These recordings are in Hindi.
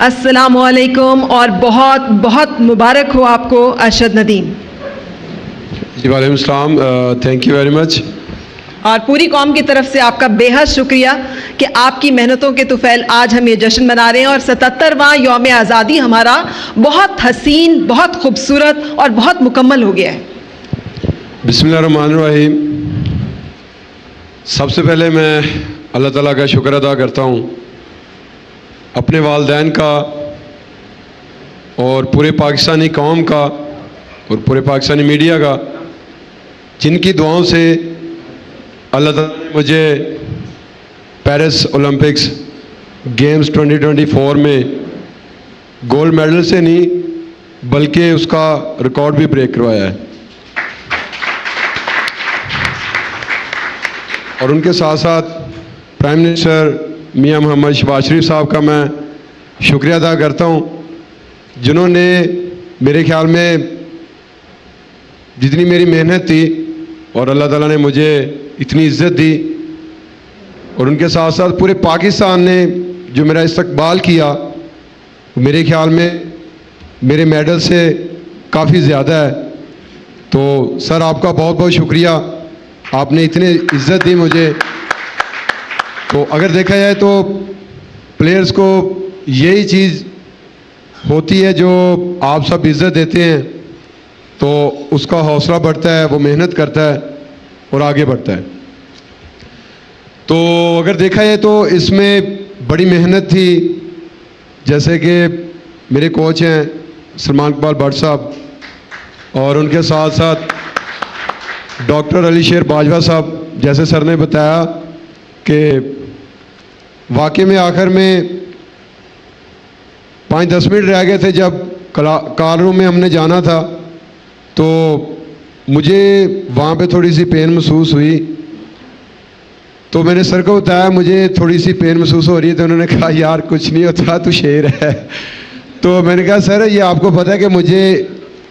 अस्सलामुअलैकुम और बहुत बहुत मुबारक हो आपको अरशद नदीम। जी वालेकुम सलाम, थैंक यू वेरी मच। और पूरी कौम की तरफ से आपका बेहद शुक्रिया कि आपकी मेहनतों के तुफैल आज हम ये जश्न मना रहे हैं और 77वां यौम आज़ादी हमारा बहुत हसीन, बहुत खूबसूरत और बहुत मुकम्मल हो गया है। बिस्मिल्लाहिर्रहमानिर्रहीम। सबसे पहले मैं अल्लाह ताला का शुक्र अदा करता हूँ अपने वालिदैन का और पूरे पाकिस्तानी कौम का और पूरे पाकिस्तानी मीडिया का, जिनकी दुआओं से अल्लाह ताला ने मुझे पेरिस ओलंपिक्स गेम्स 2024 में गोल्ड मेडल से नहीं बल्कि उसका रिकॉर्ड भी ब्रेक करवाया है। और उनके साथ साथ प्राइम मिनिस्टर मियां मोहम्मद शहबाज शरीफ साहब का मैं शुक्रिया अदा करता हूं, जिन्होंने मेरे ख्याल में जितनी मेरी मेहनत थी और अल्लाह ताला ने मुझे इतनी इज़्ज़त दी, और उनके साथ साथ पूरे पाकिस्तान ने जो मेरा इस्तकबाल किया, मेरे ख्याल में मेरे मेडल से काफ़ी ज़्यादा है। तो सर आपका बहुत बहुत शुक्रिया, आपने इतनी इज़्ज़त दी मुझे। तो अगर देखा जाए तो प्लेयर्स को यही चीज़ होती है जो आप सब इज़्ज़त देते हैं, तो उसका हौसला बढ़ता है, वो मेहनत करता है और आगे बढ़ता है। तो अगर देखा जाए तो इसमें बड़ी मेहनत थी, जैसे कि मेरे कोच हैं सलमान इकबाल भट्ट साहब, और उनके साथ साथ डॉक्टर अली शेर बाजवा साहब, जैसे सर ने बताया कि वाकई में आखिर में 5-10 मिनट रह गए थे जब कार रूम में हमने जाना था, तो मुझे वहाँ पे थोड़ी सी पेन महसूस हुई। तो मैंने सर को बताया मुझे थोड़ी सी पेन महसूस हो रही है, तो उन्होंने कहा यार कुछ नहीं होता, तू शेर है। तो मैंने कहा सर ये आपको पता है कि मुझे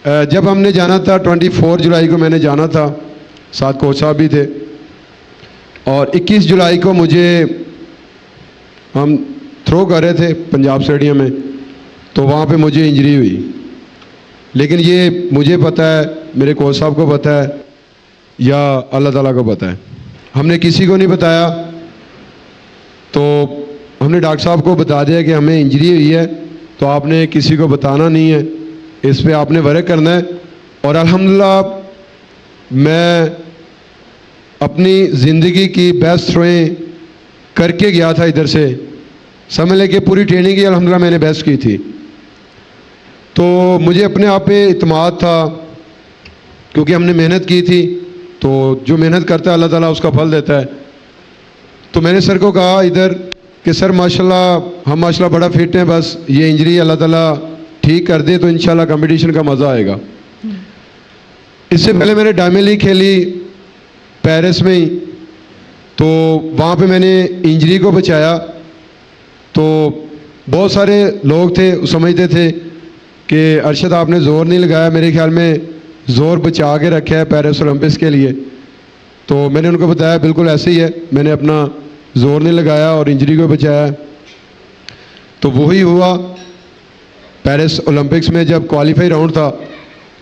जब हमने जाना था 24 जुलाई को मैंने जाना था, साथ कोच साहब भी थे, और 21 जुलाई को मुझे हम थ्रो कर रहे थे पंजाब स्टेडियम में, तो वहाँ पे मुझे इंजरी हुई। लेकिन ये मुझे पता है, मेरे कोच साहब को पता है या अल्लाह ताला को पता है, हमने किसी को नहीं बताया। तो हमने डॉक्टर साहब को बता दिया कि हमें इंजरी हुई है, तो आपने किसी को बताना नहीं है, इस पे आपने वर्क करना है। और अल्हम्दुलिल्लाह मैं अपनी ज़िंदगी की बेस्ट थ्रोएं करके गया था इधर से, समझ लें कि पूरी ट्रेनिंग ही अल्हम्दुलिल्लाह मैंने बेस्ट की थी। तो मुझे अपने आप पे इत्मीनान था क्योंकि हमने मेहनत की थी, तो जो मेहनत करता है अल्लाह ताला उसका फल देता है। तो मैंने सर को कहा इधर कि सर माशाल्लाह हम माशाल्लाह बड़ा फिट हैं, बस ये इंजरी अल्लाह ताला ठीक कर दे तो इंशाल्लाह कंपटीशन का मज़ा आएगा। इससे पहले मैंने डायमंड लीग खेली पेरिस में ही, तो वहाँ पे मैंने इंजरी को बचाया। तो बहुत सारे लोग थे समझते थे कि अरशद आपने ज़ोर नहीं लगाया, मेरे ख्याल में ज़ोर बचा के रखा है पेरिस ओलंपिक्स के लिए। तो मैंने उनको बताया बिल्कुल ऐसे ही है, मैंने अपना ज़ोर नहीं लगाया और इंजरी को बचाया। तो वही हुआ पेरिस ओलंपिक्स में जब क्वालिफाई राउंड था,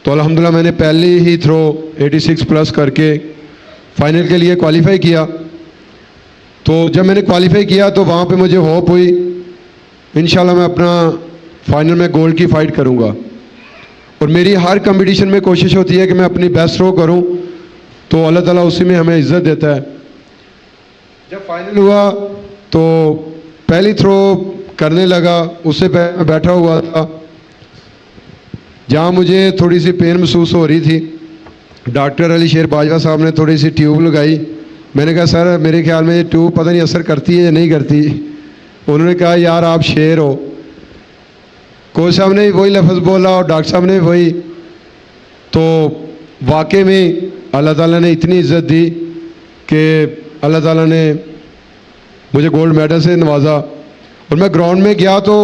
तो अल्हम्दुलिल्लाह मैंने पहले ही थ्रो 86 प्लस करके फाइनल के लिए क्वालिफाई किया। तो जब मैंने क्वालिफाई किया तो वहाँ पे मुझे होप हुई इंशाल्लाह मैं अपना फाइनल में गोल्ड की फ़ाइट करूँगा। और मेरी हर कंपटीशन में कोशिश होती है कि मैं अपनी बेस्ट थ्रो करूँ, तो अल्लाह ताला उसी में हमें इज़्ज़त देता है। जब फाइनल हुआ तो पहली थ्रो करने लगा, उससे मैं बैठा हुआ था जहाँ मुझे थोड़ी सी पेन महसूस हो रही थी। डॉक्टर अली शेर बाजवा साहब ने थोड़ी सी ट्यूब लगाई। मैंने कहा सर मेरे ख्याल में ये ट्यूब पता नहीं असर करती है या नहीं करती। उन्होंने कहा यार आप शेर हो। कोच साहब ने वही लफ्ज़ बोला और डॉक्टर साहब ने वही। तो वाकई में अल्लाह ताला ने इतनी इज़्ज़त दी कि अल्लाह ताला ने मुझे गोल्ड मेडल से नवाजा। और मैं ग्राउंड में गया तो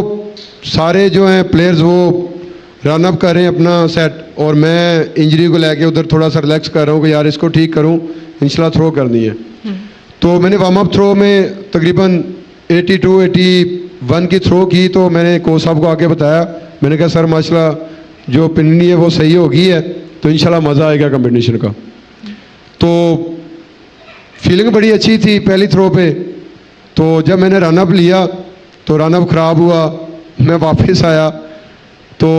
सारे जो हैं प्लेयर्स वो रन अप कर रहे हैं अपना सेट, और मैं इंजरी को लेके उधर थोड़ा सा रिलैक्स कर रहा हूँ कि यार इसको ठीक करूँ, इंशाल्लाह थ्रो करनी है। तो मैंने वार्म अप थ्रो में तकरीबन 82-80 1 की थ्रो की तो मैंने कोच साहब को आके बताया, मैंने कहा सर माशाल्लाह जो पिन्नी है वो सही हो गई है, तो इंशाल्लाह मज़ा आएगा कंपटीशन का। तो फीलिंग बड़ी अच्छी थी पहली थ्रो पे। तो जब मैंने रनअप लिया तो रनअप ख़राब हुआ, मैं वापस आया तो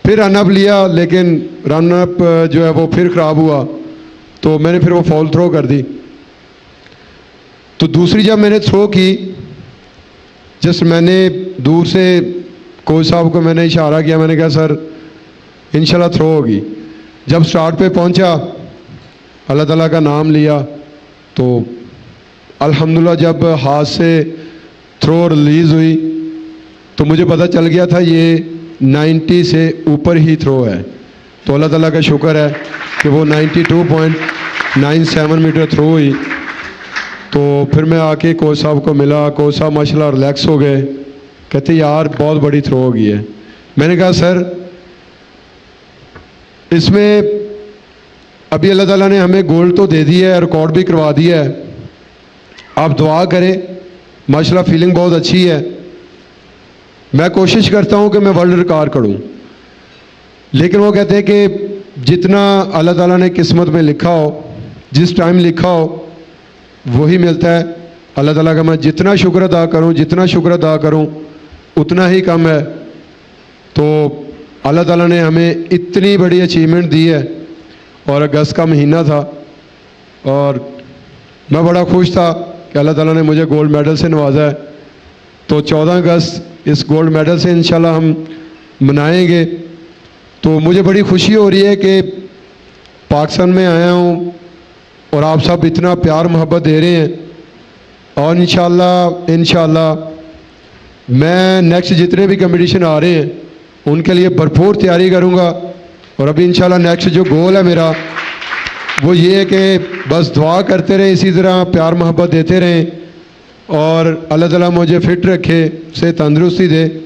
फिर रनअप लिया, लेकिन रनअप जो है वो फिर ख़राब हुआ, तो मैंने फिर वो फॉल थ्रो कर दी। तो दूसरी जब मैंने थ्रो की, जस्ट मैंने दूर से कोच साहब को मैंने इशारा किया, मैंने कहा सर इंशाल्लाह थ्रो होगी। जब स्टार्ट पे पहुंचा, अल्लाह ताला का नाम लिया, तो अल्हम्दुलिल्लाह जब हाथ से थ्रो रिलीज़ हुई तो मुझे पता चल गया था ये 90 से ऊपर ही थ्रो है। तो अल्लाह ताला का शुक्र है कि वो 92.97 मीटर थ्रो हुई। तो फिर मैं आके कोच साहब को मिला, कोच साहब माशाल्लाह रिलैक्स हो गए, कहते यार बहुत बड़ी थ्रो हो गई है। मैंने कहा सर इसमें अभी अल्लाह ताला ने हमें गोल्ड तो दे दिया है, रिकॉर्ड भी करवा दिया है, आप दुआ करें, माशाल्लाह फीलिंग बहुत अच्छी है। मैं कोशिश करता हूं कि मैं वर्ल्ड रिकॉर्ड करूं, लेकिन वो कहते हैं कि जितना अल्लाह ताला ने किस्मत में लिखा हो, जिस टाइम लिखा हो वही मिलता है। अल्लाह ताला का मैं जितना शुक्र अदा करूं, जितना शुक्र अदा करूं उतना ही कम है। तो अल्लाह ताला ने हमें इतनी बड़ी अचीवमेंट दी है, और अगस्त का महीना था और मैं बड़ा खुश था कि अल्लाह ताला ने मुझे गोल्ड मेडल से नवाजा है। तो 14 अगस्त इस गोल्ड मेडल से इंशाल्लाह हम मनाएंगे। तो मुझे बड़ी खुशी हो रही है कि पाकिस्तान में आया हूँ और आप सब इतना प्यार मोहब्बत दे रहे हैं, और इंशाल्लाह मैं नेक्स्ट जितने भी कंपटीशन आ रहे हैं उनके लिए भरपूर तैयारी करूँगा। और अभी इंशाल्लाह नेक्स्ट जो गोल है मेरा वो ये है कि बस दुआ करते रहें, इसी तरह प्यार मोहब्बत देते रहें, और अल्लाह ताला मुझे फिट रखे, से तंदुरुस्ती दे।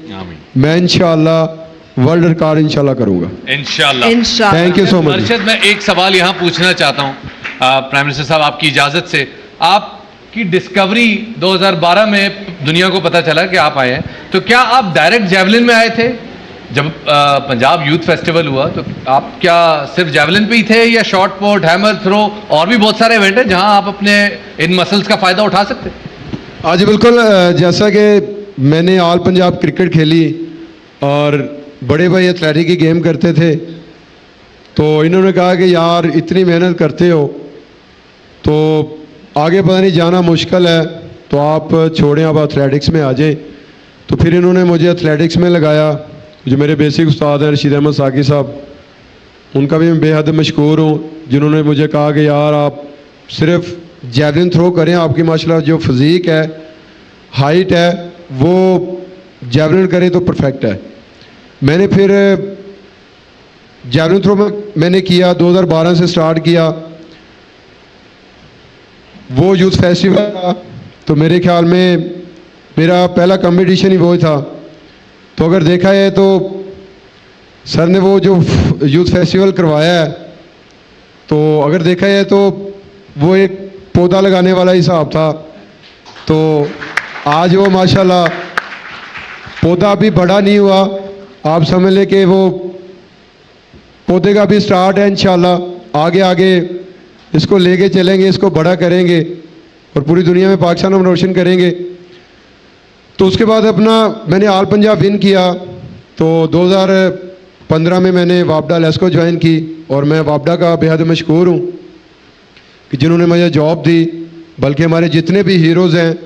मैं इंशाल्लाह वर्ल्ड रिकॉर्ड इंशाल्लाह करूँगा, इंशाल्लाह। Thank you so much. Arshad, मैं एक सवाल यहाँ पूछना चाहता हूँ प्राइम मिनिस्टर साहब, आपकी इजाज़त से। आपकी डिस्कवरी 2012 में दुनिया को पता चला कि आप आए हैं, तो क्या आप डायरेक्ट जैवलिन में आए थे? जब पंजाब यूथ फेस्टिवल हुआ तो आप क्या सिर्फ जैवलिन पे ही थे, या शॉर्ट पुट, हैमर थ्रो, और भी बहुत सारे इवेंट हैं जहां आप अपने इन मसल्स का फ़ायदा उठा सकते हैं? हाँ जी बिल्कुल। जैसा कि मैंने ऑल पंजाब क्रिकेट खेली और बड़े भाई एथलेटिक की गेम करते थे, तो इन्होंने कहा कि यार इतनी मेहनत करते हो तो आगे पता नहीं जाना मुश्किल है, तो आप छोड़ें, आप एथलेटिक्स में आ जाएं। तो फिर इन्होंने मुझे एथलेटिक्स में लगाया। जो मेरे बेसिक उस्ताद हैं रशीद अहमद साकी साहब, उनका भी मैं बेहद मशकूर हूँ, जिन्होंने मुझे कहा कि यार आप सिर्फ जैवलिन थ्रो करें, आपकी माशाल्लाह जो फिज़ीक है, हाइट है, वो जैवलिन करें तो परफेक्ट है। मैंने फिर जैवलिन थ्रो मैंने किया, 2012 से स्टार्ट किया। वो यूथ फेस्टिवल था, तो मेरे ख्याल में मेरा पहला कंपटीशन ही वो था। तो अगर देखा है तो सर ने वो जो यूथ फेस्टिवल करवाया है, तो अगर देखा है तो वो एक पौधा लगाने वाला हिसाब था। तो आज वो माशाल्लाह पौधा अभी बड़ा नहीं हुआ, आप समझ लें कि वो पौधे का भी स्टार्ट है। इंशाल्लाह आगे आगे इसको लेके चलेंगे, इसको बड़ा करेंगे और पूरी दुनिया में पाकिस्तान हम रोशन करेंगे। तो उसके बाद अपना मैंने ऑल पंजाब विन किया। तो 2015 में मैंने वापडा लेस्को ज्वाइन की, और मैं वापडा का बेहद मशकूर हूँ कि जिन्होंने मुझे जॉब दी। बल्कि हमारे जितने भी हीरोज़ हैं,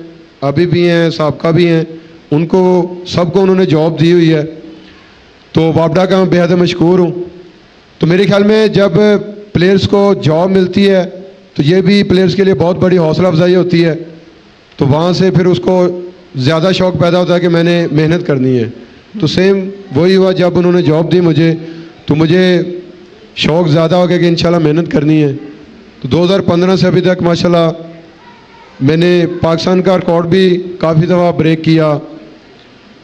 अभी भी हैं, साबका भी हैं, उनको सबको उन्होंने जॉब दी हुई है। तो वापडा का मैं बेहद मशकूर हूँ। तो मेरे ख्याल में जब प्लेयर्स को जॉब मिलती है तो ये भी प्लेयर्स के लिए बहुत बड़ी हौसला अफजाई होती है। तो वहाँ से फिर उसको ज़्यादा शौक़ पैदा होता है कि मैंने मेहनत करनी है। तो सेम वही हुआ, जब उन्होंने जॉब दी मुझे, तो मुझे शौक़ ज़्यादा हो गया कि इंशाल्लाह मेहनत करनी है। तो 2015 से अभी तक माशाल्लाह मैंने पाकिस्तान का रिकॉर्ड भी काफ़ी दफ़ा ब्रेक किया,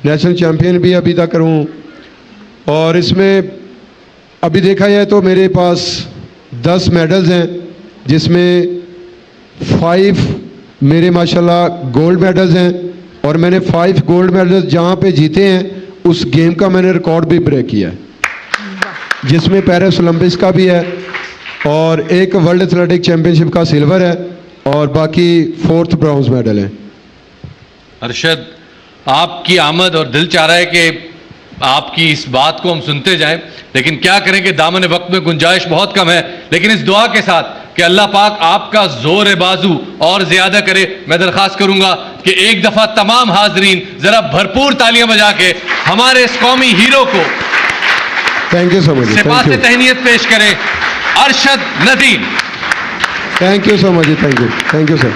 नेशनल चैम्पियन भी अभी तक हूँ। और इसमें अभी देखा जाए तो मेरे पास 10 मेडल्स हैं, जिसमें 5 मेरे माशाल्लाह गोल्ड मेडल्स हैं और मैंने 5 गोल्ड मेडल जहाँ पे जीते हैं उस गेम का मैंने रिकॉर्ड भी ब्रेक किया है, जिसमें पेरिस ओलंपिक्स का भी है और एक वर्ल्ड एथलेटिक चैंपियनशिप का सिल्वर है और बाकी 4th ब्रॉन्ज मेडल है। अरशद, आपकी आमद और दिल चाह रहा है कि आपकी इस बात को हम सुनते जाएं, लेकिन क्या करें कि दामन वक्त में गुंजाइश बहुत कम है। लेकिन इस दुआ के साथ कि अल्लाह पाक आपका जोर बाजू और ज्यादा करे, मैं दरख्वास्त करूंगा कि एक दफा तमाम हाजरीन जरा भरपूर तालियां बजा के हमारे इस कौमी हीरो को thank you so much, Sipat तहनीयत पेश करें, Arshad Nadeem. Thank you so much, thank you sir.